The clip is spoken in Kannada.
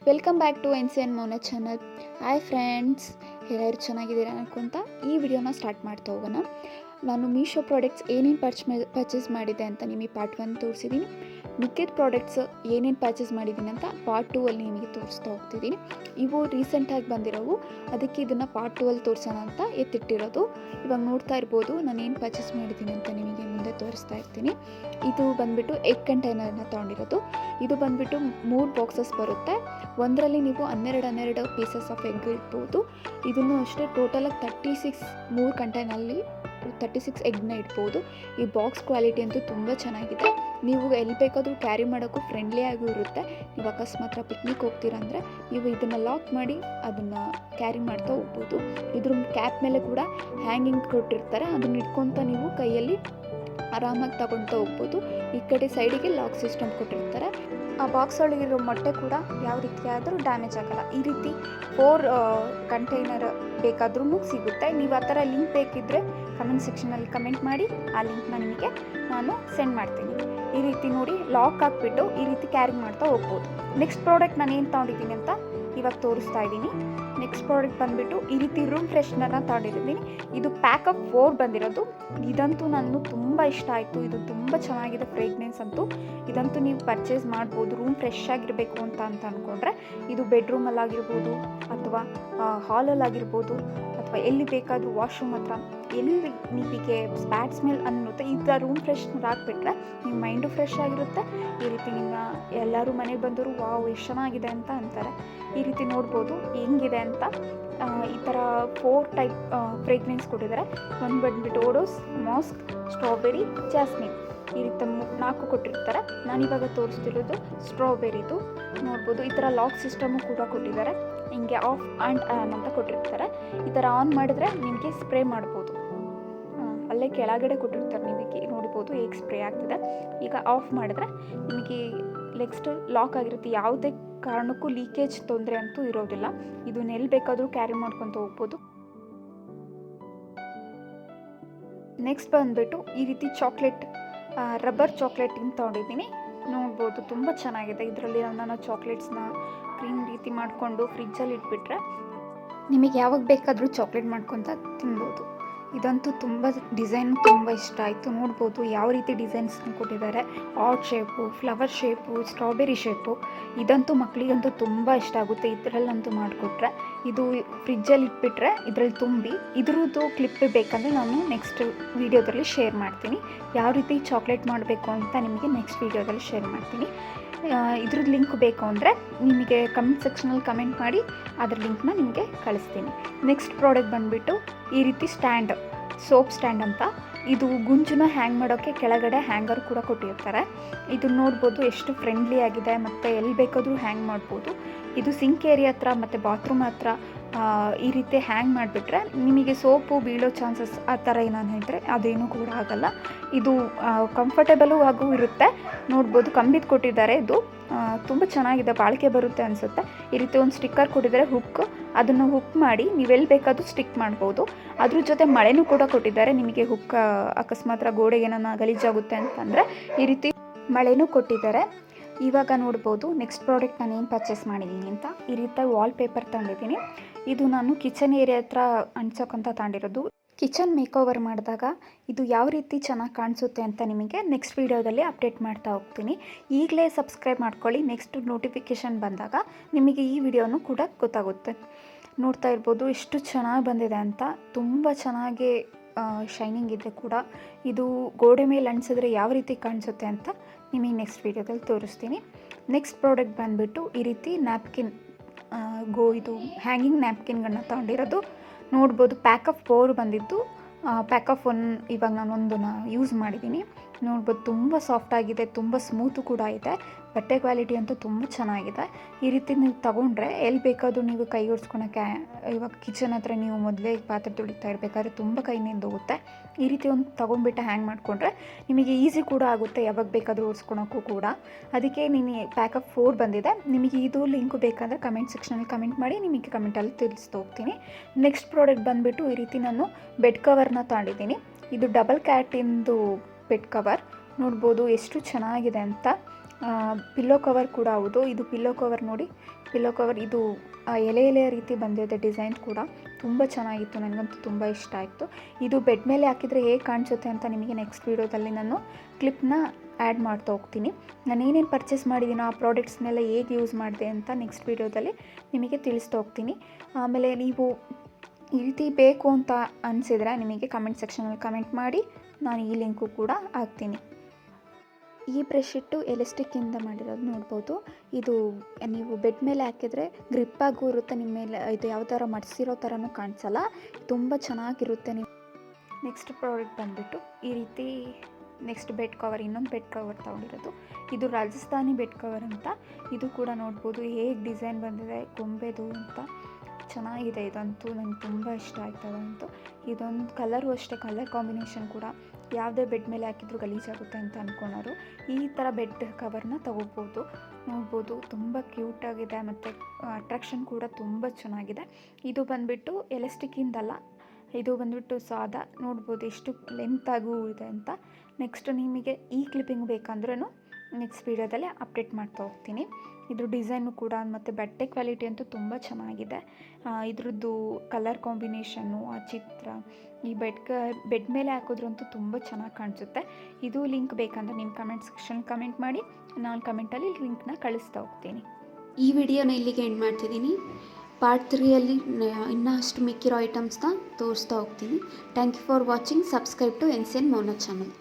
Welcome back to N C N Mona channel. Hi friends, ಎಲ್ಲರೂ ಚೆನ್ನಾಗಿದ್ದೀರಾ ಅನ್ಕೊಂತ ಈ ವಿಡಿಯೋನ ಸ್ಟಾರ್ಟ್ ಮಾಡ್ತಾ ಹೋಗೋಣ. ನಾನು ಮೀಶೋ ಪ್ರಾಡಕ್ಟ್ಸ್ ಏನೇನು ಪರ್ಚೇಸ್ ಮಾಡಿದೆ ಅಂತ ನಿಮಗೆ ಪಾರ್ಟ್ 1 ತೋರಿಸಿದ್ದೀನಿ. ಮಿಕ್ಕಿದ ಪ್ರಾಡಕ್ಟ್ಸ್ ಏನೇನು ಪರ್ಚೇಸ್ ಮಾಡಿದ್ದೀನಿ ಅಂತ ಪಾರ್ಟ್ 2 ಅಲ್ಲಿ ನಿಮಗೆ ತೋರಿಸ್ತಾ ಹೋಗ್ತಿದ್ದೀನಿ. ಇವು ರೀಸೆಂಟಾಗಿ ಬಂದಿರೋವು, ಅದಕ್ಕೆ ಇದನ್ನು ಪಾರ್ಟ್ 2 ಅಲ್ಲಿ ತೋರಿಸೋಣ ಅಂತ ಎತ್ತಿಟ್ಟಿರೋದು. ಇವಾಗ ನೋಡ್ತಾ ಇರ್ಬೋದು ನಾನು ಏನು ಪರ್ಚೇಸ್ ಮಾಡಿದ್ದೀನಿ ಅಂತ ನಿಮಗೆ ಮುಂದೆ ತೋರಿಸ್ತಾ ಇರ್ತೀನಿ. ಇದು ಬಂದುಬಿಟ್ಟು ಎಗ್ ಕಂಟೈನರ್ನ ತೊಗೊಂಡಿರೋದು. ಇದು ಬಂದುಬಿಟ್ಟು 3 ಬಾಕ್ಸಸ್ ಬರುತ್ತೆ. ಒಂದರಲ್ಲಿ ನೀವು 12 ಪೀಸಸ್ ಆಫ್ ಎಗ್ ಇಡ್ಬೋದು. ಇದನ್ನು ಅಷ್ಟೇ ಟೋಟಲಾಗಿ 36 ಕಂಟೈನಲ್ಲಿ 36 ಎಗ್ನ ಇಡ್ಬೋದು. ಈ ಬಾಕ್ಸ್ ಕ್ವಾಲಿಟಿ ಅಂತೂ ತುಂಬ ಚೆನ್ನಾಗಿದೆ. ನೀವು ಎಲ್ಲಿ ಬೇಕಾದರೂ ಕ್ಯಾರಿ ಮಾಡೋಕ್ಕೂ ಫ್ರೆಂಡ್ಲಿ ಆಗೂ ಇರುತ್ತೆ. ನೀವು ಅಕಸ್ಮಾತ್ ಪಿಕ್ನಿಕ್ ಹೋಗ್ತೀರಾ ಅಂದರೆ ನೀವು ಇದನ್ನು ಲಾಕ್ ಮಾಡಿ ಅದನ್ನು ಕ್ಯಾರಿ ಮಾಡ್ತಾ ಹೋಗ್ಬೋದು. ಇದ್ರ ಕ್ಯಾಪ್ ಮೇಲೆ ಕೂಡ ಹ್ಯಾಂಗಿಂಗ್ ಕೊಟ್ಟಿರ್ತಾರೆ, ಅದನ್ನ ಇಟ್ಕೊತ ನೀವು ಕೈಯಲ್ಲಿ ಆರಾಮಾಗಿ ತಗೊಳ್ತಾ ಹೋಗ್ಬೋದು. ಈ ಕಡೆ ಸೈಡಿಗೆ ಲಾಕ್ ಸಿಸ್ಟಮ್ ಕೊಟ್ಟಿರ್ತಾರೆ. ಆ ಬಾಕ್ಸ್ ಒಳಗಿರೋ ಮೊಟ್ಟೆ ಕೂಡ ಯಾವ ರೀತಿ ಆದರೂ ಡ್ಯಾಮೇಜ್ ಆಗಲ್ಲ. ಈ ರೀತಿ 4 ಕಂಟೈನರ್ ಬೇಕಾದ್ರೂ ಸಿಗುತ್ತೆ. ನೀವು ಆ ಥರ ಲಿಂಕ್ ಬೇಕಿದ್ದರೆ ಕಮೆಂಟ್ ಸೆಕ್ಷನಲ್ಲಿ ಕಮೆಂಟ್ ಮಾಡಿ, ಆ ಲಿಂಕ್ನ ನಿಮಗೆ ನಾನು ಸೆಂಡ್ ಮಾಡ್ತೀನಿ. ಈ ರೀತಿ ನೋಡಿ ಲಾಕ್ ಹಾಕ್ಬಿಟ್ಟು ಈ ರೀತಿ ಕ್ಯಾರಿ ಮಾಡ್ತಾ ಹೋಗ್ಬೋದು. ನೆಕ್ಸ್ಟ್ ಪ್ರಾಡಕ್ಟ್ ನಾನು ಏನು ತೊಗೊಂಡಿದ್ದೀನಿ ಅಂತ ಇವಾಗ ತೋರಿಸ್ತಾ ಇದ್ದೀನಿ. ನೆಕ್ಸ್ಟ್ ಪ್ರಾಡಕ್ಟ್ ಬಂದುಬಿಟ್ಟು ಈ ರೀತಿ ರೂಮ್ ಫ್ರೆಶ್ನರ್ನ ತೊಗೊಂಡಿದ್ದೀನಿ. ಇದು ಪ್ಯಾಕ್ ಆಫ್ 4 ಬಂದಿರೋದು. ಇದಂತೂ ನನಗೆ ತುಂಬ ಇಷ್ಟ ಆಯಿತು. ಇದು ತುಂಬ ಚೆನ್ನಾಗಿದೆ ಫ್ರೇಗ್ನೆನ್ಸ್ ಅಂತೂ. ಇದಂತೂ ನೀವು ಪರ್ಚೇಸ್ ಮಾಡ್ಬೋದು. ರೂಮ್ ಫ್ರೆಶ್ ಆಗಿರಬೇಕು ಅಂತ ಅಂದ್ಕೊಂಡ್ರೆ ಇದು ಬೆಡ್ರೂಮಲ್ಲಾಗಿರ್ಬೋದು ಅಥವಾ ಹಾಲಲ್ಲಾಗಿರ್ಬೋದು ಅಥವಾ ಎಲ್ಲಿ ಬೇಕಾದರೂ ವಾಶ್ರೂಮ್ ಹತ್ರ ಎಲ್ಲಿ ನಿಮಗೆ ಬ್ಯಾಡ್ ಸ್ಮೆಲ್ ಅನ್ನುತ್ತೆ ಈ ಥರ ರೂಮ್ ಫ್ರೆಶ್ನರ್ ಹಾಕ್ಬಿಟ್ರೆ ನಿಮ್ಮ ಮೈಂಡು ಫ್ರೆಶ್ ಆಗಿರುತ್ತೆ. ಈ ರೀತಿ ನಿಮ್ಮ ಎಲ್ಲರೂ ಮನೆಗೆ ಬಂದವರು ವಾವ್ ಎಷ್ಟು ಚೆನ್ನಾಗಿದೆ ಅಂತ ಅಂತಾರೆ. ಈ ರೀತಿ ನೋಡ್ಬೋದು ಹೆಂಗಿದೆ ಅಂತ. ಈ ಥರ 4 ಟೈಪ್ ಫ್ರೇಗ್ರೆನ್ಸ್ ಕೊಟ್ಟಿದ್ದಾರೆ. ಒಂದು ಬಂದುಬಿಟ್ಟು ಓಡೋಸ್, ಮಾಸ್ಕ್, ಸ್ಟ್ರಾಬೆರಿ, ಜಾಸ್ಮಿನ್. ಈ ರೀತಿ 4 ಕೊಟ್ಟಿರ್ತಾರೆ. ನಾನಿವಾಗ ತೋರಿಸ್ತಿರೋದು ಸ್ಟ್ರಾಬೆರಿದು. ನೋಡ್ಬೋದು ಈ ಥರ ಲಾಕ್ ಸಿಸ್ಟಮು ಕೂಡ ಕೊಟ್ಟಿದ್ದಾರೆ. ಹಿಂಗೆ ಆಫ್ ಆ್ಯಂಡ್ ಆನ್ ಅಂತ ಕೊಟ್ಟಿರ್ತಾರೆ. ಈ ಥರ ಆನ್ ಮಾಡಿದ್ರೆ ನಿಮಗೆ ಸ್ಪ್ರೇ ಮಾಡ್ಬೋದು. ಅಲ್ಲೇ ಕೆಳಗಡೆ ಕೊಟ್ಟಿರ್ತಾರೆ, ನಿಮಗೆ ನೋಡ್ಬೋದು ಹೇಗೆ ಸ್ಪ್ರೇ ಆಗ್ತದೆ. ಈಗ ಆಫ್ ಮಾಡಿದ್ರೆ ನಿಮಗೆ ನೆಕ್ಸ್ಟ್ ಲಾಕ್ ಆಗಿರುತ್ತೆ. ಯಾವುದೇ ಕಾರಣಕ್ಕೂ ಲೀಕೇಜ್ ತೊಂದರೆ ಅಂತೂ ಇರೋದಿಲ್ಲ. ಇದನ್ನ ಎಲ್ಲಿ ಬೇಕಾದರೂ ಕ್ಯಾರಿ ಮಾಡ್ಕೊತ ಹೋಗ್ಬೋದು. ನೆಕ್ಸ್ಟ್ ಬಂದುಬಿಟ್ಟು ಈ ರೀತಿ ಚಾಕ್ಲೇಟ್, ರಬ್ಬರ್ ಚಾಕ್ಲೇಟ್ ತೊಗೊಂಡಿದ್ದೀನಿ. ನೋಡ್ಬೋದು ತುಂಬ ಚೆನ್ನಾಗಿದೆ. ಇದರಲ್ಲಿ ನಾನು ಚಾಕ್ಲೇಟ್ಸ್ನ ಕ್ರೀಮ್ ರೀತಿ ಮಾಡಿಕೊಂಡು ಫ್ರಿಜ್ಜಲ್ಲಿ ಇಟ್ಬಿಟ್ರೆ ನಿಮಗೆ ಯಾವಾಗ ಬೇಕಾದರೂ ಚಾಕ್ಲೇಟ್ ಮಾಡ್ಕೊತ ತಿನ್ಬೋದು. ಇದಂತೂ ತುಂಬ ಡಿಸೈನ್ ತುಂಬ ಇಷ್ಟ ಆಯಿತು. ನೋಡ್ಬೋದು ಯಾವ ರೀತಿ ಡಿಸೈನ್ಸ್ನ ಕೊಟ್ಟಿದ್ದಾರೆ. Heart shape, flower shape, strawberry shape. ಇದಂತೂ ಮಕ್ಕಳಿಗಂತೂ ತುಂಬ ಇಷ್ಟ ಆಗುತ್ತೆ. ಇದರಲ್ಲಂತೂ ಮಾಡಿಕೊಟ್ರೆ ಇದು ಫ್ರಿಜ್ಜಲ್ಲಿ ಇಟ್ಬಿಟ್ರೆ ಇದರಲ್ಲಿ ತುಂಬಿ ಇದ್ರದ್ದು ಕ್ಲಿಪ್ ಬೇಕಂದರೆ ನಾನು ನೆಕ್ಸ್ಟ್ ವೀಡಿಯೋದಲ್ಲಿ ಶೇರ್ ಮಾಡ್ತೀನಿ. ಯಾವ ರೀತಿ ಚಾಕ್ಲೇಟ್ ಮಾಡಬೇಕು ಅಂತ ನಿಮಗೆ ನೆಕ್ಸ್ಟ್ ವೀಡಿಯೋದಲ್ಲಿ ಶೇರ್ ಮಾಡ್ತೀನಿ. ಇದ್ರದ್ದು ಲಿಂಕ್ ಬೇಕು ಅಂದರೆ ನಿಮಗೆ ಕಮೆಂಟ್ ಸೆಕ್ಷನಲ್ಲಿ ಕಮೆಂಟ್ ಮಾಡಿ ಅದ್ರ ಲಿಂಕ್ನ ನಿಮಗೆ ಕಳಿಸ್ತೀನಿ. ನೆಕ್ಸ್ಟ್ ಪ್ರಾಡಕ್ಟ್ ಬಂದುಬಿಟ್ಟು ಈ ರೀತಿ ಸ್ಟ್ಯಾಂಡ್, ಸೋಪ್ ಸ್ಟ್ಯಾಂಡ್ ಅಂತ. ಇದು ಗುಂಜನ್ನ ಹ್ಯಾಂಗ್ ಮಾಡೋಕ್ಕೆ ಕೆಳಗಡೆ ಹ್ಯಾಂಗರ್ ಕೂಡ ಕೊಟ್ಟಿರ್ತಾರೆ. ಇದು ನೋಡ್ಬೋದು ಎಷ್ಟು ಫ್ರೆಂಡ್ಲಿ ಆಗಿದೆ ಮತ್ತು ಎಲ್ಲಿ ಬೇಕಾದರೂ ಹ್ಯಾಂಗ್ ಮಾಡ್ಬೋದು. ಇದು ಸಿಂಕ್ ಏರಿಯಾ ಹತ್ರ ಮತ್ತು ಬಾತ್ರೂಮ್ ಹತ್ರ ಈ ರೀತಿ ಹ್ಯಾಂಗ್ ಮಾಡಿಬಿಟ್ರೆ ನಿಮಗೆ ಸೋಪು ಬೀಳೋ ಚಾನ್ಸಸ್ ಆ ಥರ ಏನಾನು ಇದ್ದರೆ ಅದೇನೂ ಕೂಡ ಆಗಲ್ಲ. ಇದು ಕಂಫರ್ಟೇಬಲು ಆಗೂ ಇರುತ್ತೆ. ನೋಡ್ಬೋದು ಕಂಬಿದು ಕೊಟ್ಟಿದ್ದಾರೆ. ಇದು ತುಂಬ ಚೆನ್ನಾಗಿದೆ, ಬಾಳಿಕೆ ಬರುತ್ತೆ ಅನಿಸುತ್ತೆ. ಈ ರೀತಿ ಒಂದು ಸ್ಟಿಕ್ಕರ್ ಕೊಟ್ಟಿದ್ದಾರೆ, ಹುಕ್. ಅದನ್ನು ಹುಕ್ ಮಾಡಿ ನೀವೆಲ್ಲಿ ಬೇಕಾದರೂ ಸ್ಟಿಕ್ ಮಾಡ್ಬೋದು. ಅದ್ರ ಜೊತೆ ಮಳೆನೂ ಕೂಡ ಕೊಟ್ಟಿದ್ದಾರೆ. ನಿಮಗೆ ಹುಕ್ ಅಕಸ್ಮಾತ್ ಗೋಡೆಗೆ ಏನಾನ ಗಲೀಜಾಗುತ್ತೆ ಅಂತಂದರೆ ಈ ರೀತಿ ಮಳೆನೂ ಕೊಟ್ಟಿದ್ದಾರೆ. ಇವಾಗ ನೋಡ್ಬೋದು ನೆಕ್ಸ್ಟ್ ಪ್ರಾಡಕ್ಟ್ ನಾನು ಏನು ಪರ್ಚೇಸ್ ಮಾಡಿದ್ದೀನಿ ಅಂತ. ಈ ರೀತಿ ವಾಲ್ ಪೇಪರ್ ತಗೊಂಡಿದ್ದೀನಿ. ಇದು ನಾನು ಕಿಚನ್ ಏರಿಯಾ ಹತ್ರ ಅಂಟ್ಸೋಕ್ಕಂತ ತಗೊಂಡಿರೋದು. ಕಿಚನ್ ಮೇಕೋವರ್ ಮಾಡಿದಾಗ ಇದು ಯಾವ ರೀತಿ ಚೆನ್ನಾಗಿ ಕಾಣಿಸುತ್ತೆ ಅಂತ ನಿಮಗೆ ನೆಕ್ಸ್ಟ್ ವೀಡಿಯೋದಲ್ಲಿ ಅಪ್ಡೇಟ್ ಮಾಡ್ತಾ ಹೋಗ್ತೀನಿ. ಈಗಲೇ ಸಬ್ಸ್ಕ್ರೈಬ್ ಮಾಡ್ಕೊಳ್ಳಿ. ನೆಕ್ಸ್ಟ್ ನೋಟಿಫಿಕೇಷನ್ ಬಂದಾಗ ನಿಮಗೆ ಈ ವಿಡಿಯೋನೂ ಕೂಡ ಗೊತ್ತಾಗುತ್ತೆ. ನೋಡ್ತಾ ಇರ್ಬೋದು ಎಷ್ಟು ಚೆನ್ನಾಗಿ ಬಂದಿದೆ ಅಂತ. ತುಂಬ ಚೆನ್ನಾಗಿ ಶೈನಿಂಗ್ ಇದೆ ಕೂಡ. ಇದು ಗೋಡೆ ಮೇಲೆ ಅಂಟಿಸಿದ್ರೆ ಯಾವ ರೀತಿ ಕಾಣಿಸುತ್ತೆ ಅಂತ ನಿಮಗೆ ನೆಕ್ಸ್ಟ್ ವೀಡಿಯೋದಲ್ಲಿ ತೋರಿಸ್ತೀನಿ. ನೆಕ್ಸ್ಟ್ ಪ್ರಾಡಕ್ಟ್ ಬಂದುಬಿಟ್ಟು ಈ ರೀತಿ ನ್ಯಾಪ್ಕಿನ್, ಇದು ಹ್ಯಾಂಗಿಂಗ್ ನ್ಯಾಪ್ಕಿನ್ಗಳನ್ನ ತೊಗೊಂಡಿರೋದು. ನೋಡ್ಬೋದು ಪ್ಯಾಕ್ ಆಫ್ 4 ಬಂದಿದ್ದು. ಪ್ಯಾಕ್ ಆಫ್ 1 ಇವಾಗ ನಾನು ಒಂದನ್ನು ಯೂಸ್ ಮಾಡಿದ್ದೀನಿ. ನೋಡ್ಬೋದು ತುಂಬ ಸಾಫ್ಟಾಗಿದೆ, ತುಂಬ ಸ್ಮೂತು ಕೂಡ ಇದೆ. ಬಟ್ಟೆ ಕ್ವಾಲಿಟಿ ಅಂತೂ ತುಂಬ ಚೆನ್ನಾಗಿದೆ. ಈ ರೀತಿ ನೀವು ತೊಗೊಂಡ್ರೆ ಎಲ್ಲಿ ಬೇಕಾದರೂ ನೀವು ಕೈ ಒರೆಸ್ಕೊಳಕ್ಕೆ, ಇವಾಗ ಕಿಚನ್ ಹತ್ರ ನೀವು ಮೊದಲೇ ಪಾತ್ರೆ ತೊಳಿತಾ ಇರಬೇಕಾದ್ರೆ ತುಂಬ ಕೈ ಹೋಗುತ್ತೆ. ಈ ರೀತಿ ಒಂದು ತೊಗೊಂಡ್ಬಿಟ್ಟು ಹ್ಯಾಂಗ್ ಮಾಡಿಕೊಂಡ್ರೆ ನಿಮಗೆ ಈಸಿ ಕೂಡ ಆಗುತ್ತೆ, ಯಾವಾಗ ಬೇಕಾದರೂ ಒರೆಸ್ಕೊಳಕ್ಕೂ ಕೂಡ. ಅದಕ್ಕೆ ಪ್ಯಾಕ್ ಆಫ್ 4 ಬಂದಿದೆ. ನಿಮಗೆ ಇದು ಲಿಂಕ್ ಬೇಕಂದರೆ ಕಮೆಂಟ್ ಸೆಕ್ಷನಲ್ಲಿ ಕಮೆಂಟ್ ಮಾಡಿ, ನಿಮಗೆ ಕಮೆಂಟಲ್ಲಿ ತಿಳಿಸ್ತಾ ಹೋಗ್ತೀನಿ. ನೆಕ್ಸ್ಟ್ ಪ್ರಾಡಕ್ಟ್ ಬಂದುಬಿಟ್ಟು ಈ ರೀತಿ ನಾನು ಬೆಡ್ ಕವರ್ನ ತೊಗೊಂಡಿದ್ದೀನಿ. ಇದು ಡಬಲ್ ಕ್ಯಾಟಿಂದು ಬೆಡ್ ಕವರ್. ನೋಡ್ಬೋದು ಎಷ್ಟು ಚೆನ್ನಾಗಿದೆ ಅಂತ. ಪಿಲ್ಲೋ ಕವರ್ ಕೂಡ ಹೌದು. ಇದು ಪಿಲ್ಲೋ ಕವರ್ ನೋಡಿ, ಪಿಲ್ಲೋ ಕವರ್ ಇದು ಎಲೆ ಎಲೆಯ ರೀತಿ ಬಂದಿದೆ. ಡಿಸೈನ್ ಕೂಡ ತುಂಬ ಚೆನ್ನಾಗಿತ್ತು, ನನಗಂತೂ ತುಂಬ ಇಷ್ಟ ಆಯಿತು. ಇದು ಬೆಡ್ ಮೇಲೆ ಹಾಕಿದರೆ ಹೇಗೆ ಕಾಣಿಸುತ್ತೆ ಅಂತ ನಿಮಗೆ ನೆಕ್ಸ್ಟ್ ವೀಡಿಯೋದಲ್ಲಿ ನಾನು ಕ್ಲಿಪ್ನ ಆ್ಯಡ್ ಮಾಡ್ತಾ ಹೋಗ್ತೀನಿ. ನಾನು ಏನೇನು ಪರ್ಚೇಸ್ ಮಾಡಿದ್ದೀನೋ ಆ ಪ್ರಾಡಕ್ಟ್ಸ್ನೆಲ್ಲ ಹೇಗೆ ಯೂಸ್ ಮಾಡಿದೆ ಅಂತ ನೆಕ್ಸ್ಟ್ ವೀಡಿಯೋದಲ್ಲಿ ನಿಮಗೆ ತಿಳಿಸ್ತಾ ಹೋಗ್ತೀನಿ. ಆಮೇಲೆ ನೀವು ಈ ರೀತಿ ಬೇಕು ಅಂತ ಅನಿಸಿದರೆ ನಿಮಗೆ ಕಮೆಂಟ್ ಸೆಕ್ಷನಲ್ಲಿ ಕಮೆಂಟ್ ಮಾಡಿ, ನಾನು ಈ ಲಿಂಕು ಕೂಡ ಹಾಕ್ತೀನಿ. ಈ ಬ್ರಷಿಟ್ಟು ಎಲಾಸ್ಟಿಕ್ಕಿಂದ ಮಾಡಿರೋದು ನೋಡ್ಬೋದು. ಇದು ನೀವು ಬೆಡ್ ಮೇಲೆ ಹಾಕಿದರೆ ಗ್ರಿಪ್ಪಾಗೂ ಇರುತ್ತೆ, ನಿಮ್ಮ ಮೇಲೆ ಇದು ಯಾವ ಥರ ಮಡಿಸಿರೋ ಥರನೂ ಕಾಣಿಸಲ್ಲ, ತುಂಬ ಚೆನ್ನಾಗಿರುತ್ತೆ. ನೀವು ನೆಕ್ಸ್ಟ್ ಪ್ರಾಡಕ್ಟ್ ಬಂದುಬಿಟ್ಟು ಈ ರೀತಿ ನೆಕ್ಸ್ಟ್ ಬೆಡ್ ಕವರ್, ಇನ್ನೊಂದು ಬೆಡ್ ಕವರ್ ತೊಗೊಂಡಿರೋದು. ಇದು ರಾಜಸ್ಥಾನಿ ಬೆಡ್ ಕವರ್ ಅಂತ. ಇದು ಕೂಡ ನೋಡ್ಬೋದು ಹೇಗೆ ಡಿಸೈನ್ ಬಂದಿದೆ ಗೊಂಬೆದು ಅಂತ, ಚೆನ್ನಾಗಿದೆ. ಇದಂತೂ ನನಗೆ ತುಂಬ ಇಷ್ಟ ಆಯ್ತದಂತೂ. ಇದೊಂದು ಕಲರು ಅಷ್ಟೇ, ಕಲರ್ ಕಾಂಬಿನೇಷನ್ ಕೂಡ ಯಾವುದೇ ಬೆಡ್ ಮೇಲೆ ಹಾಕಿದ್ರು ಗಲೀಜಾಗುತ್ತೆ ಅಂತ ಅಂದ್ಕೊಳೋರು ಈ ಥರ ಬೆಡ್ ಕವರ್ನ ತೊಗೋಬೋದು. ನೋಡ್ಬೋದು ತುಂಬ ಕ್ಯೂಟಾಗಿದೆ ಮತ್ತು ಅಟ್ರಾಕ್ಷನ್ ಕೂಡ ತುಂಬ ಚೆನ್ನಾಗಿದೆ. ಇದು ಬಂದುಬಿಟ್ಟು ಎಲಾಸ್ಟಿಕ್ಕಿಂದಲ್ಲ, ಇದು ಬಂದುಬಿಟ್ಟು ಸಾದಾ. ನೋಡ್ಬೋದು ಎಷ್ಟು ಲೆಂತಾಗೂ ಇದೆ ಅಂತ. ನೆಕ್ಸ್ಟ್ ನಿಮಗೆ ಈ ಕ್ಲಿಪ್ಪಿಂಗ್ ಬೇಕಂದ್ರೂ ನೆಕ್ಸ್ಟ್ ವೀಡಿಯೋದಲ್ಲಿ ಅಪ್ಡೇಟ್ ಮಾಡ್ತಾ ಹೋಗ್ತೀನಿ. ಇದ್ರ ಡಿಸೈನು ಕೂಡ ಮತ್ತು ಬಟ್ಟೆ ಕ್ವಾಲಿಟಿ ಅಂತೂ ತುಂಬ ಚೆನ್ನಾಗಿದೆ. ಇದ್ರದ್ದು ಕಲರ್ ಕಾಂಬಿನೇಷನ್ನು, ಆ ಚಿತ್ರ, ಈ ಬೆಡ್ ಮೇಲೆ ಹಾಕಿದ್ರಂತೂ ತುಂಬ ಚೆನ್ನಾಗಿ ಕಾಣಿಸುತ್ತೆ. ಇದು ಲಿಂಕ್ ಬೇಕಂದ್ರೆ ನಿಮ್ಮ ಕಮೆಂಟ್ ಸೆಕ್ಷನ್ ಕಮೆಂಟ್ ಮಾಡಿ, ನಾನು ಕಮೆಂಟಲ್ಲಿ ಲಿಂಕ್ನ ಕಳಿಸ್ತಾ ಹೋಗ್ತೀನಿ. ಈ ವಿಡಿಯೋನ ಇಲ್ಲಿಗೆ ಎಂಡ್ ಮಾಡ್ತಿದ್ದೀನಿ. ಪಾರ್ಟ್ 3ಯಲ್ಲಿ ಇನ್ನೂ ಅಷ್ಟು ಮಿಕ್ಕಿರೋ ಐಟಮ್ಸ್ನ ತೋರಿಸ್ತಾ ಹೋಗ್ತೀನಿ. Thank you for watching. Subscribe to NCN Mono channel.